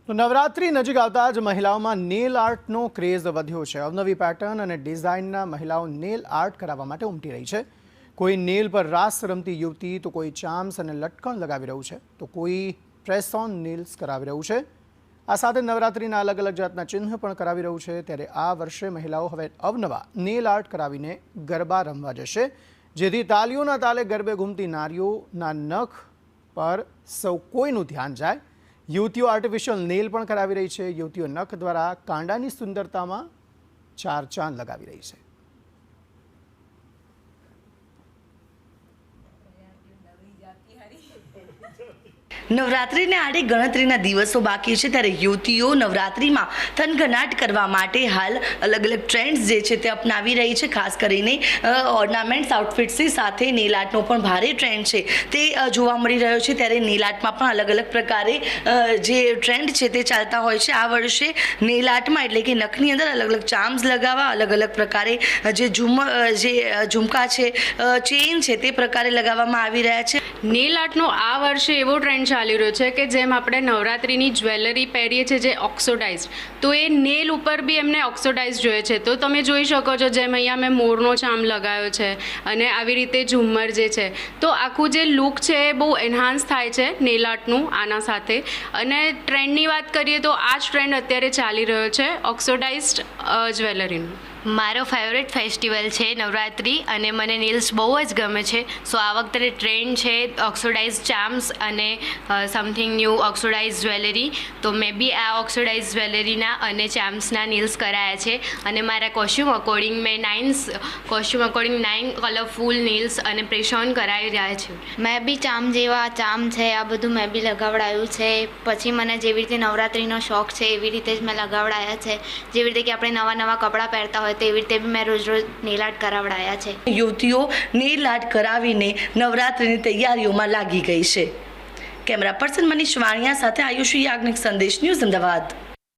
તો નવરાત્રી નજીક આવતા જ મહિલાઓમાં નેલ આર્ટનો ક્રેઝ વધ્યો છે। અવનવી પેટર્ન અને ડિઝાઇનના મહિલાઓ નેલ આર્ટ કરાવવા માટે ઉમટી રહી છે। કોઈ નેલ પર રાસ રમતી યુવતી તો કોઈ ચામ્સ અને લટકણ લગાવી રહ્યું છે તો કોઈ પ્રેસ ઓન નેલ્સ કરાવી રહ્યું છે। આ સાથે નવરાત્રીના અલગ અલગ જાતના ચિહ્ન પણ કરાવી રહ્યું છે। ત્યારે આ વર્ષે મહિલાઓ હવે અવનવા નેલ આર્ટ કરાવીને ગરબા રમવા જશે, જેથી તાલીઓના તાલે ગરબે ઘૂમતી નારીઓના નખ પર સૌ કોઈનું ધ્યાન જાય। યુવતીઓ આર્ટિફિશિયલ નેલ પણ કરાવી રહી છે। યુવતીઓ નખ દ્વારા કાંડાની સુંદરતામાં ચાર ચાંદ લગાવી રહી છે। નવરાત્રિને આડે ગણતરીના દિવસો બાકી છે, ત્યારે યુવતીઓ નવરાત્રિમાં થનગનાટ કરવા માટે હાલ અલગ અલગ ટ્રેન્ડ્સ જે છે તે અપનાવી રહી છે। ખાસ કરીને ઓર્નામેન્ટ્સ આઉટફિટ્સની સાથે નેલ આર્ટનો પણ ભારે ટ્રેન્ડ છે તે જોવા મળી રહ્યો છે। ત્યારે નેલ આર્ટમાં પણ અલગ અલગ પ્રકારે જે ટ્રેન્ડ છે તે ચાલતા હોય છે। આ વર્ષે નેલ આર્ટમાં એટલે કે નખની અંદર અલગ અલગ ચાર્મ્સ લગાવવા, અલગ અલગ પ્રકારે જે ઝુમકા છે, ચેઇન છે તે પ્રકારે લગાવવામાં આવી રહ્યા છે। નેલ આર્ટનો આ વર્ષે એવો ટ્રેન્ડ ચાલી રહ્યો છે કે જેમ આપણે નવરાત્રિની જ્વેલરી પહેરીએ છીએ જે ઓક્સિડાઇઝ, તો એ નેલ ઉપર બી એમને ઓક્સિડાઇઝ જોઈએ છે। તો તમે જોઈ શકો છો જેમ અહીંયા મેં મોરનો ચામ લગાવ્યો છે અને આવી રીતે ઝુમ્મર જે છે, તો આખું જે લુક છે એ બહુ એન્હાન્સ થાય છે નેલ આર્ટનું આના સાથે। અને ટ્રેન્ડની વાત કરીએ તો આ જ ટ્રેન્ડ અત્યારે ચાલી રહ્યો છે ઓક્સિડાઇઝ્ડ જ્વેલરીનો। મારો ફેવરેટ ફેસ્ટિવલ છે નવરાત્રિ અને મને નેલ્સ બહુ જ ગમે છે। સો આ વખતે ટ્રેન્ડ છે ઓક્સિડાઇઝ ચાર્મ્સ અને સમથિંગ ન્યૂ ઓક્સિડાઇઝ જ્વેલરી। તો મેં બી આ ઓક્સિડાઇઝ જ્વેલરીના અને ચાર્મ્સના નેલ્સ કરાયા છે અને મારા કોસ્ચ્યુમ અકોર્ડિંગ મેં 9 કલરફુલ નેલ્સ અને પ્રેસ ઓન કરાવી રહ્યા છે। મેં બી ચામ જેવા ચામ છે આ બધું મેં બી લગાવડાયું છે। પછી મને જેવી રીતે નવરાત્રિનો શોખ છે એવી રીતે જ મેં લગાવડાયા છે। જેવી રીતે કે આપણે નવા નવા કપડાં પહેરતા હોય તેવી રીતે બી મેં રોજ નેલ આર્ટ કરાવડાયા છે। યુવતીઓ નેલ આર્ટ કરાવીને નવરાત્રિની તૈયારીઓમાં લાગી ગઈ છે। કેમેરા પર્સન મનીષ વાણિયા સાથે આયુષી યાજ્ઞિક, સંદેશ ન્યૂઝ, અમદાવાદ।